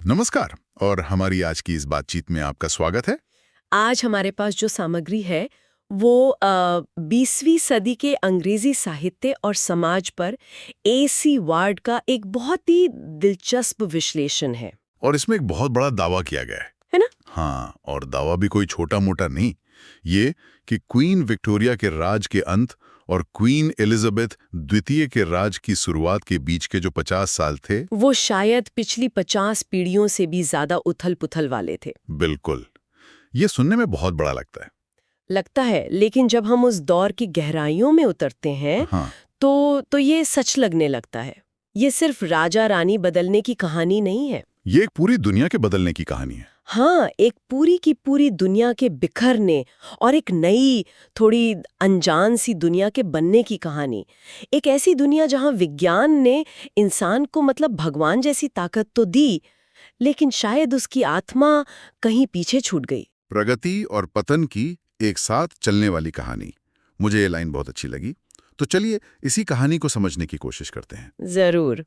नमस्कार। और हमारी आज की इस बातचीत में आपका स्वागत है। आज हमारे पास जो सामग्री है वो 20वीं सदी के अंग्रेजी साहित्य और समाज पर AC वार्ड का एक बहुत ही दिलचस्प विश्लेषण है। और इसमें एक बहुत बड़ा दावा किया गया है ना? हाँ, और दावा भी कोई छोटा मोटा नहीं। ये कि क्वीन विक्टोरिया के राज के अंत और क्वीन एलिजाबेथ द्वितीय के राज की शुरुआत के बीच के जो 50 साल थे, वो शायद पिछली 50 पीढ़ियों से भी ज्यादा उथल-पुथल वाले थे। बिल्कुल। ये सुनने में बहुत बड़ा लगता है, लेकिन जब हम उस दौर की गहराइयों में उतरते हैं हाँ, तो ये सच लगने लगता है। ये सिर्फ राजा रानी बदलने की कहानी नहीं है। ये एक पूरी दुनिया के बदलने की कहानी है। हाँ, एक पूरी की पूरी दुनिया के बिखरने और एक नई, थोड़ी अनजान सी दुनिया के बनने की कहानी। एक ऐसी दुनिया जहाँ विज्ञान ने इंसान को मतलब भगवान जैसी ताकत तो दी, लेकिन शायद उसकी आत्मा कहीं पीछे छूट गई। प्रगति और पतन की एक साथ चलने वाली कहानी। मुझे ये लाइन बहुत अच्छी लगी। तो चलिए इसी कहानी को समझने की कोशिश करते हैं। जरूर।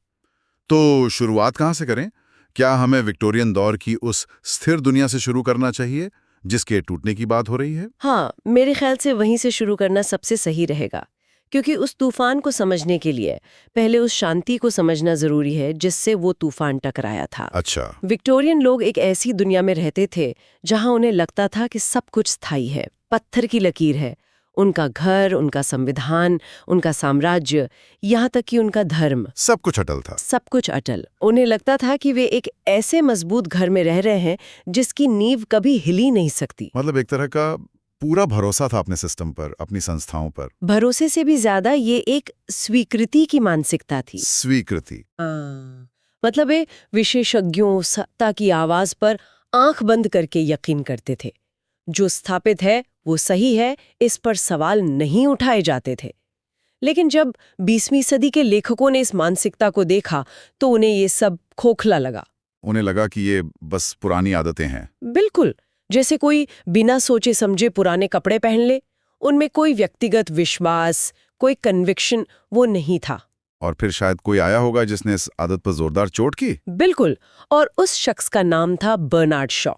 तो शुरुआत कहाँ से करें? क्या हमें विक्टोरियन दौर की उस स्थिर दुनिया से शुरू करना चाहिए जिसके टूटने की बात हो रही है? हाँ, मेरे ख्याल से वहीं से शुरू करना सबसे सही रहेगा, क्योंकि उस तूफान को समझने के लिए पहले उस शांति को समझना जरूरी है जिससे वो तूफान टकराया था। अच्छा। विक्टोरियन लोग एक ऐसी दुनिया में रहते थे जहां उन्हें लगता था कि सब कुछ स्थायी है, पत्थर की लकीर है। उनका घर, उनका संविधान, उनका साम्राज्य, यहाँ तक कि उनका धर्म, सब कुछ अटल था। सब कुछ अटल। उन्हें लगता था कि वे एक ऐसे मजबूत घर में रह रहे हैं जिसकी नींव कभी हिल ही नहीं सकती। मतलब एक तरह का पूरा भरोसा था अपने सिस्टम पर, अपनी संस्थाओं पर। भरोसे से भी ज्यादा ये एक स्वीकृति की मानसिकता थी। स्वीकृति। मतलब वे विशेषज्ञों, सत्ता की आवाज पर आंख बंद करके यकीन करते थे। जो स्थापित है वो सही है, इस पर सवाल नहीं उठाए जाते थे। लेकिन जब 20वीं सदी के लेखकों ने इस मानसिकता को देखा तो उन्हें ये सब खोखला लगा। उन्हें लगा कि ये बस पुरानी आदतें हैं। बिल्कुल, जैसे कोई बिना सोचे समझे पुराने कपड़े पहन ले। उनमें कोई व्यक्तिगत विश्वास, कोई कन्विक्शन वो नहीं था। और फिर शायद कोई आया होगा जिसने इस आदत पर जोरदार चोट की। बिल्कुल, और उस शख्स का नाम था बर्नार्ड शॉ।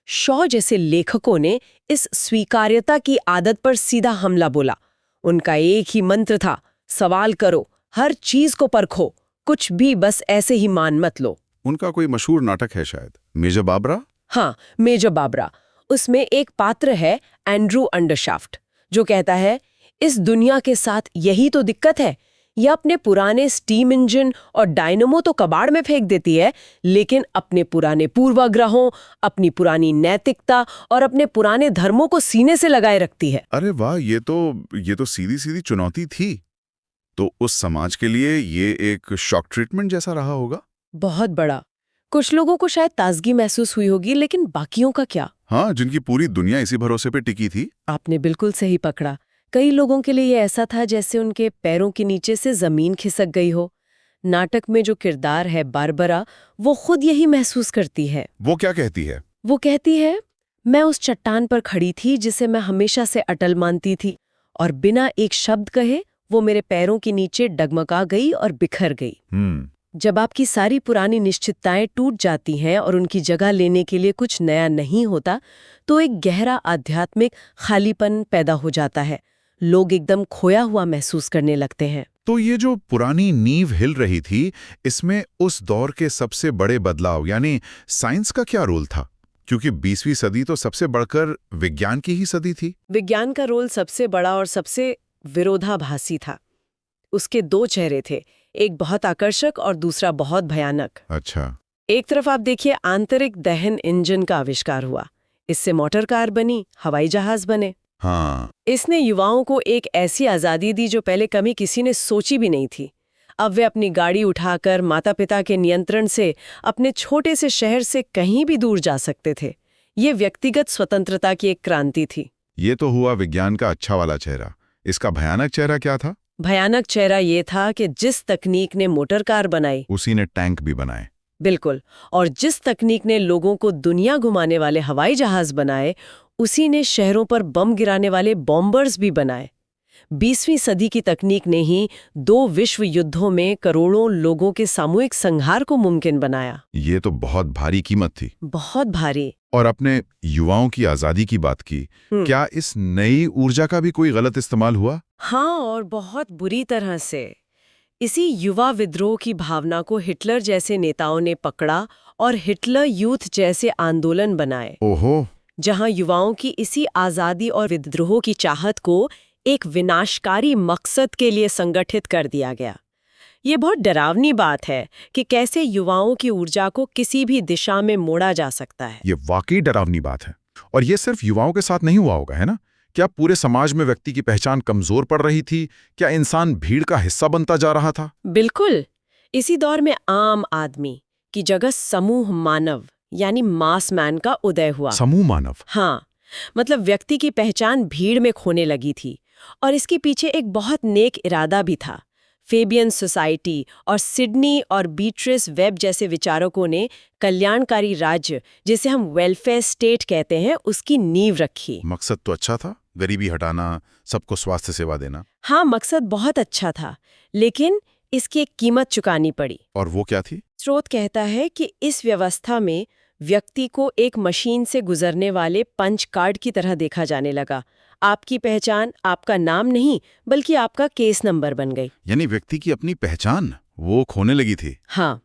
शॉ जैसे लेखकों ने इस स्वीकार्यता की आदत पर सीधा हमला बोला। उनका एक ही मंत्र था, सवाल करो, हर चीज को परखो, कुछ भी बस ऐसे ही मान मत लो। उनका कोई मशहूर नाटक है शायद, मेजर बाबरा। हाँ, मेजर बाबरा। उसमें एक पात्र है एंड्रू अंडरशाफ्ट, जो कहता है, इस दुनिया के साथ यही तो दिक्कत है। यह अपने पुराने स्टीम इंजन और डायनमो तो कबाड़ में फेंक देती है, लेकिन अपने पुराने पूर्वाग्रहों, अपनी पुरानी नैतिकता और अपने पुराने धर्मों को सीने से लगाए रखती है। अरे वाह, ये तो सीधी सीधी चुनौती थी। तो उस समाज के लिए ये एक शॉक ट्रीटमेंट जैसा रहा होगा। बहुत बड़ा। कुछ लोगों को शायद ताजगी महसूस हुई होगी, लेकिन बाकियों का क्या? हाँ, जिनकी पूरी दुनिया इसी भरोसे पे टिकी थी। आपने बिल्कुल सही पकड़ा। कई लोगों के लिए ये ऐसा था जैसे उनके पैरों के नीचे से जमीन खिसक गई हो। नाटक में जो किरदार है बारबरा, वो खुद यही महसूस करती है। वो क्या कहती है? वो कहती है, मैं उस चट्टान पर खड़ी थी जिसे मैं हमेशा से अटल मानती थी, और बिना एक शब्द कहे वो मेरे पैरों के नीचे डगमगा गई और बिखर गई। जब आपकी सारी पुरानी निश्चितताएं टूट जाती हैं और उनकी जगह लेने के लिए कुछ नया नहीं होता, तो एक गहरा आध्यात्मिक खालीपन पैदा हो जाता है। लोग एकदम खोया हुआ महसूस करने लगते हैं। तो ये जो पुरानी नींव हिल रही थी, इसमें उस दौर के सबसे बड़े बदलाव यानी साइंस का क्या रोल था? क्योंकि 20वीं सदी तो सबसे बढ़कर विज्ञान की ही सदी थी। विज्ञान का रोल सबसे बड़ा और सबसे विरोधाभासी था। उसके दो चेहरे थे, एक बहुत आकर्षक और दूसरा बहुत भयानक। अच्छा। एक तरफ आप देखिए, आंतरिक दहन इंजन का आविष्कार हुआ। इससे मोटर कार बनी, हवाई जहाज बने। हाँ। इसने युवाओं को एक ऐसी आजादी दी जो पहले कभी किसी ने सोची भी नहीं थी। अब वे अपनी गाड़ी उठाकर माता पिता के नियंत्रण से अपने छोटे से शहर से कहीं भी दूर जा सकते थे। ये व्यक्तिगत स्वतंत्रता की एक क्रांति थी। ये तो हुआ विज्ञान का अच्छा वाला चेहरा। इसका भयानक चेहरा क्या था? भयानक चेहरा ये था कि जिस तकनीक ने मोटर कार बनाई, उसी ने टैंक भी बनाए। बिल्कुल, और जिस तकनीक ने लोगों को दुनिया घुमाने वाले हवाई जहाज बनाए, उसी ने शहरों पर बम गिराने वाले बॉम्बर्स भी बनाए। 20वीं सदी की तकनीक ने ही 2 विश्व युद्धों में करोड़ों लोगों के सामूहिक संहार को मुमकिन बनाया। ये तो बहुत भारी कीमत थी। बहुत भारी। और अपने युवाओं की आजादी की बात की, क्या इस नई ऊर्जा का भी कोई गलत इस्तेमाल हुआ? हाँ, और बहुत बुरी तरह से। इसी युवा विद्रोह की भावना को हिटलर जैसे नेताओं ने पकड़ा और हिटलर यूथ जैसे आंदोलन बनाए। ओहो। जहां युवाओं की इसी आजादी और विद्रोह की चाहत को एक विनाशकारी मकसद के लिए संगठित कर दिया गया। ये बहुत डरावनी बात है कि कैसे युवाओं की ऊर्जा को किसी भी दिशा में मोड़ा जा सकता है। ये वाकई डरावनी बात है। और ये सिर्फ युवाओं के साथ नहीं हुआ होगा, है ना? क्या पूरे समाज में व्यक्ति की पहचान कमजोर पड़ रही थी? क्या इंसान भीड़ का हिस्सा बनता जा रहा था? बिल्कुल। इसी दौर में आम आदमी की जगह समूह मानव यानी मास मैन का उदय हुआ। समूह मानव? हाँ, मतलब व्यक्ति की पहचान भीड़ में खोने लगी थी और इसके पीछे एक बहुत नेक इरादा भी था। फेबियन सोसाइटी और सिडनी और बीट्रिस वेब जैसे विचारकों ने कल्याणकारी राज्य, जिसे हम वेलफेयर स्टेट कहते हैं, उसकी नींव रखी। मकसद तो अच्छा था, गरीबी हटाना, सबको स्वास्थ्य सेवा देना। हाँ, मकसद बहुत अच्छा था, लेकिन इसकी एक कीमत चुकानी पड़ी। और वो क्या थी? स्रोत कहता है कि इस व्यवस्था में व्यक्ति को एक मशीन से गुजरने वाले पंच कार्ड की तरह देखा जाने लगा। आपकी पहचान आपका नाम नहीं बल्कि आपका केस नंबर बन गई। यानी व्यक्ति की अपनी पहचान वो खोने लगी थी। हाँ,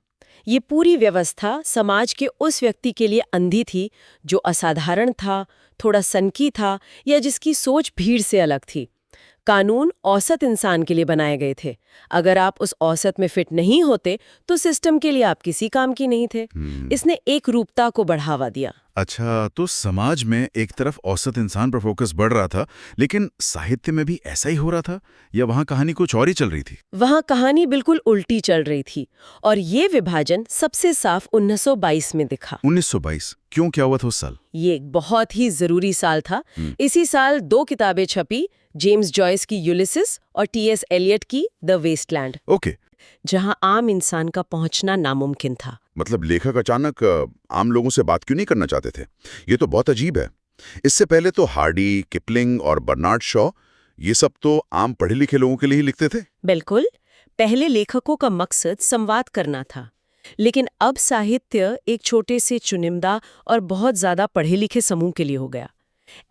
ये पूरी व्यवस्था समाज के उस व्यक्ति के लिए अंधी थी जो असाधारण था, थोड़ा सनकी था या जिसकी सोच भीड़ से अलग थी। कानून औसत इंसान के लिए बनाए गए थे। अगर आप उस औसत में फिट नहीं होते तो सिस्टम के लिए आप किसी काम की नहीं थे। इसने एक रूपता को बढ़ावा दिया। अच्छा, तो समाज में एक तरफ औसत इंसान पर फोकस बढ़ रहा था, लेकिन साहित्य में भी ऐसा ही हो रहा था, या वहाँ कहानी कुछ और ही चल रही थी? वहाँ कहानी बिल्कुल उल्टी चल रही थी और ये विभाजन सबसे साफ 1922 में दिखा। 1922? क्यों, क्या हुआ था उस साल? ये एक बहुत ही जरूरी साल था। इसी साल 2 किताबें छपी, जेम्स जॉयस की यूलिसिस और टी.एस. एलियट की द वेस्टलैंड। ओके। जहां आम इंसान का पहुंचना नामुमकिन था। मतलब लेखक अचानक आम लोगों से बात क्यों नहीं करना चाहते थे? ये तो बहुत अजीब है। इससे पहले तो हार्डी, किपलिंग और बर्नार्ड शॉ, ये सब तो आम पढ़े लिखे लोगों के लिए ही लिखते थे। बिल्कुल, पहले लेखकों का मकसद संवाद करना था, लेकिन अब साहित्य एक छोटे से चुनिंदा और बहुत ज्यादा पढ़े लिखे समूह के लिए हो गया।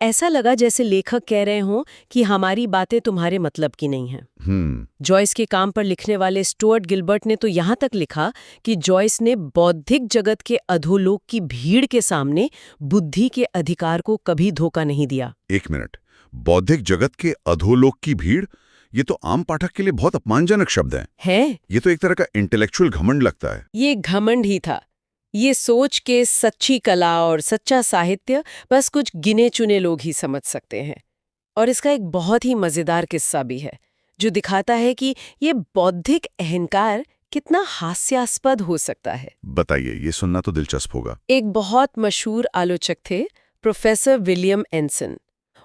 ऐसा लगा जैसे लेखक कह रहे हों कि हमारी बातें तुम्हारे मतलब की नहीं हैं। जॉयस के काम पर लिखने वाले स्टुअर्ट गिलबर्ट ने तो यहाँ तक लिखा कि जॉयस ने बौद्धिक जगत के अधोलोक की भीड़ के सामने बुद्धि के अधिकार को कभी धोखा नहीं दिया। एक मिनट, बौद्धिक जगत के अधोलोक की भीड़, ये तो आम पाठक के लिए बहुत अपमानजनक शब्द है। ये तो एक तरह का इंटेलेक्चुअल घमंड लगता है। ये घमंड ही था। ये सोच के सच्ची कला और सच्चा साहित्य बस कुछ गिने चुने लोग ही समझ सकते हैं। और इसका एक बहुत ही मजेदार किस्सा भी है जो दिखाता है कि ये बौद्धिक अहंकार कितना हास्यास्पद हो सकता है। बताइए, ये सुनना तो दिलचस्प होगा। एक बहुत मशहूर आलोचक थे, प्रोफेसर विलियम एंसन।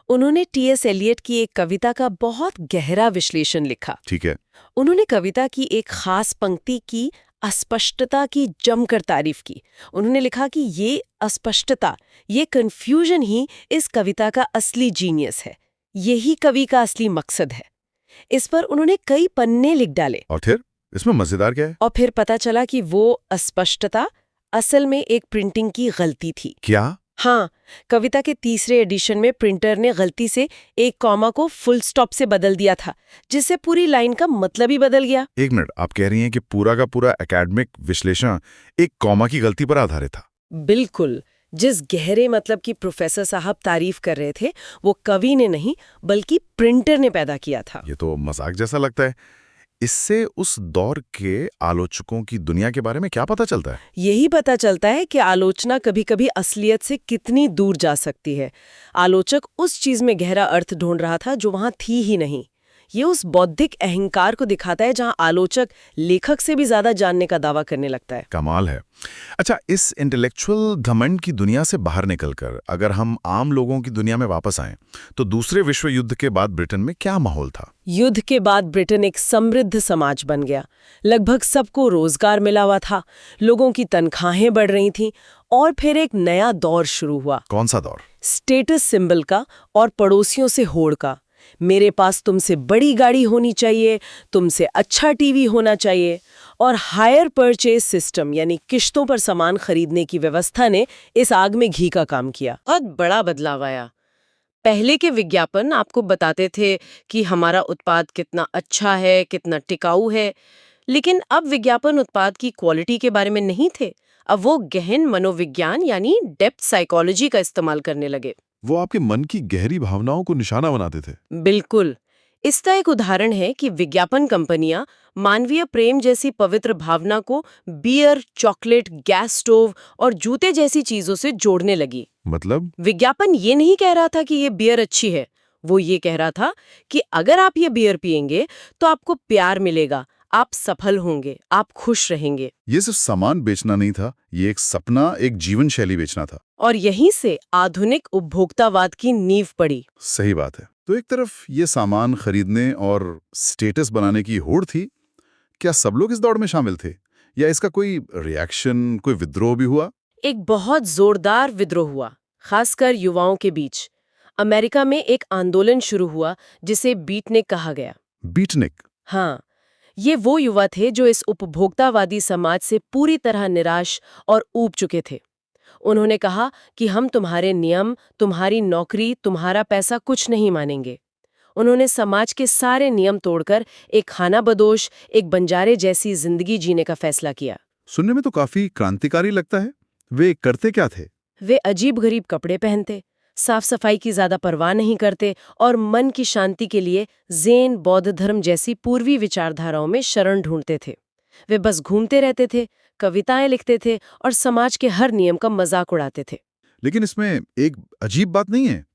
उन्होंने टी.एस. एलियट की एक कविता का बहुत गहरा विश्लेषण लिखा। ठीक है। उन्होंने कविता की एक खास पंक्ति की अस्पष्टता की जमकर तारीफ की। उन्होंने लिखा कि ये अस्पष्टता, ये कंफ्यूजन ही इस कविता का असली जीनियस है, यही कवि का असली मकसद है। इस पर उन्होंने कई पन्ने लिख डाले। और फिर इसमें मजेदार क्या है? और फिर पता चला कि वो अस्पष्टता असल में एक प्रिंटिंग की गलती थी। क्या? हाँ, कविता के तीसरे एडिशन में प्रिंटर ने गलती से एक कॉमा को फुल स्टॉप से बदल दिया था, जिससे पूरी लाइन का मतलब ही बदल गया। एक मिनट, आप कह रही हैं कि पूरा का पूरा एकेडमिक विश्लेषण एक कॉमा की गलती पर आधारित था? बिल्कुल। जिस गहरे मतलब की प्रोफेसर साहब तारीफ कर रहे थे, वो कवि ने नहीं बल्कि प्रिंटर ने पैदा किया था। ये तो मजाक जैसा लगता है। इससे उस दौर के आलोचकों की दुनिया के बारे में क्या पता चलता है? यही पता चलता है कि आलोचना कभी-कभी असलियत से कितनी दूर जा सकती है। आलोचक उस चीज में गहरा अर्थ ढूंढ रहा था जो वहां थी ही नहीं। ये उस बौद्धिक अहंकार को दिखाता है जहां आलोचक लेखक से भी ज्यादा जानने का दावा करने लगता है। कमाल है। अच्छा, इस इंटेलेक्चुअल घमंड की दुनिया से बाहर निकलकर अगर हम आम लोगों की दुनिया में वापस आएं, तो दूसरे विश्व युद्ध के बाद ब्रिटेन में क्या माहौल था? युद्ध के बाद ब्रिटेन एक समृद्ध समाज बन गया। लगभग सबको रोजगार मिला हुआ था, लोगों की तनख्वाहें बढ़ रही थीं और फिर एक नया दौर शुरू हुआ। कौन सा दौर? स्टेटस सिंबल का और पड़ोसियों से होड़ का। मेरे पास तुमसे बड़ी गाड़ी होनी चाहिए, तुमसे अच्छा टीवी होना चाहिए। और हायर परचेज सिस्टम यानी किश्तों पर सामान खरीदने की व्यवस्था ने इस आग में घी का काम किया। बहुत बड़ा बदलाव आया। पहले के विज्ञापन आपको बताते थे कि हमारा उत्पाद कितना अच्छा है, कितना टिकाऊ है, लेकिन अब विज्ञापन उत्पाद की क्वालिटी के बारे में नहीं थे। अब वो गहन मनोविज्ञान यानी डेप्थ साइकोलॉजी का इस्तेमाल करने लगे। वो आपके मन की गहरी भावनाओं को निशाना बनाते थे। बिल्कुल। इसका एक उदाहरण है कि विज्ञापन कंपनियां मानवीय प्रेम जैसी पवित्र भावना को बियर, चॉकलेट, गैस स्टोव और जूते जैसी चीजों से जोड़ने लगी। मतलब विज्ञापन ये नहीं कह रहा था कि ये बियर अच्छी है, वो ये कह रहा था कि अगर आप ये बियर पिएंगे तो आपको प्यार मिलेगा, आप सफल होंगे, आप खुश रहेंगे। ये सिर्फ सामान बेचना नहीं था, ये एक सपना, एक जीवन शैली बेचना था। और यहीं से आधुनिक उपभोक्तावाद की नींव पड़ी। सही बात है। तो एक तरफ ये सामान खरीदने और स्टेटस बनाने की होड़ थी, क्या सब लोग इस दौड़ में शामिल थे या इसका कोई रिएक्शन, कोई विद्रोह भी हुआ? एक बहुत जोरदार विद्रोह हुआ, खासकर युवाओं के बीच। अमेरिका में एक आंदोलन शुरू हुआ जिसे बीटनिक कहा गया। बीटनिक? हाँ, ये वो युवा थे जो इस उपभोक्तावादी समाज से पूरी तरह निराश और ऊब चुके थे। उन्होंने कहा कि हम तुम्हारे नियम, तुम्हारी नौकरी, तुम्हारा पैसा कुछ नहीं मानेंगे। उन्होंने समाज के सारे नियम तोड़कर एक खानाबदोश, एक बंजारे जैसी जिंदगी जीने का फैसला किया। सुनने में तो काफी क्रांतिकारी लगता है। वे करते क्या थे? वे अजीब-गरीब कपड़े पहनते, साफ सफाई की ज्यादा परवाह नहीं करते और मन की शांति के लिए ज़ेन, बौद्ध धर्म जैसी पूर्वी विचारधाराओं में शरण ढूंढते थे। वे बस घूमते रहते थे, कविताएं लिखते थे और समाज के हर नियम का मजाक उड़ाते थे। लेकिन इसमें एक अजीब बात नहीं है?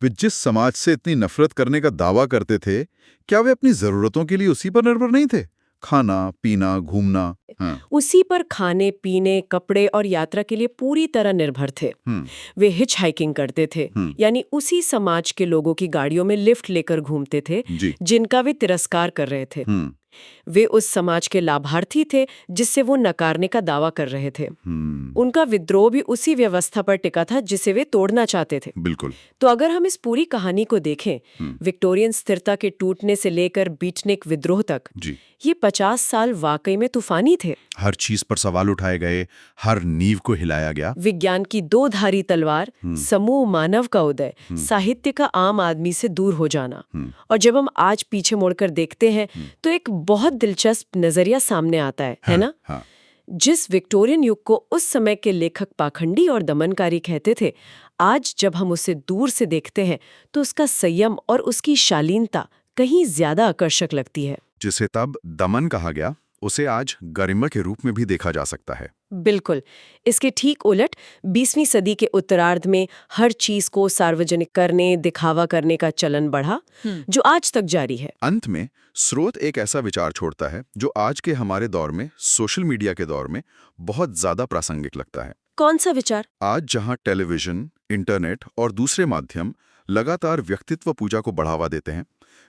वे जिस समाज से इतनी नफरत करने का दावा करते थे, क्या वे अपनी जरूरतों के लिए उसी पर निर्भर नहीं थे? खाना, पीना, घूमना। हाँ। उसी पर खाने, पीने, कपड़े और यात्रा के लिए पूरी तरह निर्भर थे। वे हिच हाइकिंग करते थे, यानी उसी समाज के लोगों की गाड़ियों में लिफ्ट लेकर घूमते थे, जिनका वे तिरस्कार कर रहे थे। वे उस समाज के लाभार्थी थे जिससे वो नकारने का दावा कर रहे थे। उनका विद्रोह भी उसी व्यवस्था पर टिका था जिसे वे तोड़ना चाहते थे। बिल्कुल। तो अगर हम इस पूरी कहानी को देखें, विक्टोरियन स्थिरता के टूटने से लेकर बीटनिक विद्रोह तक, ये 50 साल वाकई में तूफानी थे। हर चीज पर सवाल उठाए गए, हर नींव को हिलाया गया। विज्ञान की दो धारी तलवार, समूह मानव का उदय, साहित्य का आम आदमी से दूर हो जाना। और जब हम आज पीछे मुड़कर देखते हैं तो एक बहुत दिलचस्प नजरिया सामने आता है ना? हाँ। जिस विक्टोरियन युग को उस समय के लेखक पाखंडी और दमनकारी कहते थे, आज जब हम उसे दूर से देखते हैं तो उसका संयम और उसकी शालीनता कहीं ज्यादा आकर्षक लगती है। जिसे तब दमन कहा गया, उसे आज गरिमा के रूप में भी देखा जा सकता है। बिल्कुल। इसके ठीक उलट 20वीं सदी के उत्तरार्ध में हर चीज को सार्वजनिक करने, दिखावा करने का चलन बढ़ा, जो आज तक जारी है। अंत में स्रोत एक ऐसा विचार छोड़ता है जो आज के हमारे दौर में, सोशल मीडिया के दौर में बहुत ज्यादा प्रासंगिक लगता है। कौन सा विचार? आज जहां टेलीविजन, इंटरनेट और दूसरे माध्यम लगातार व्यक्तित्व पूजा को बढ़ावा देते हैं,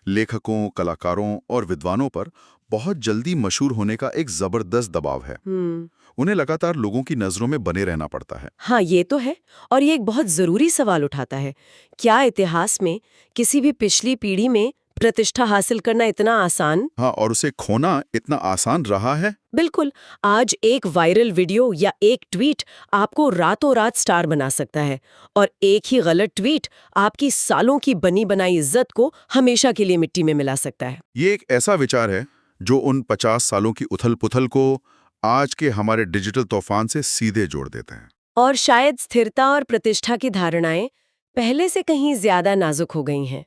लेखकों, कलाकारों और विद्वानों पर बहुत जल्दी मशहूर होने का एक जबरदस्त दबाव है। उन्हें लगातार लोगों की नजरों में बने रहना पड़ता है। हाँ, ये तो है। और ये एक बहुत जरूरी सवाल उठाता है, क्या इतिहास में किसी भी पिछली पीढ़ी में प्रतिष्ठा हासिल करना इतना आसान? हाँ, और उसे खोना इतना आसान रहा है? बिल्कुल। आज एक वायरल वीडियो या एक ट्वीट आपको रातों रात स्टार बना सकता है, और एक ही गलत ट्वीट आपकी सालों की बनी बनाई इज्जत को हमेशा के लिए मिट्टी में मिला सकता है। ये एक ऐसा विचार है जो उन 50 सालों की उथल-पुथल को आज के हमारे डिजिटल तूफान से सीधे जोड़ देते हैं। और शायद स्थिरता और प्रतिष्ठा की धारणाएं पहले से कहीं ज्यादा नाजुक हो गई हैं।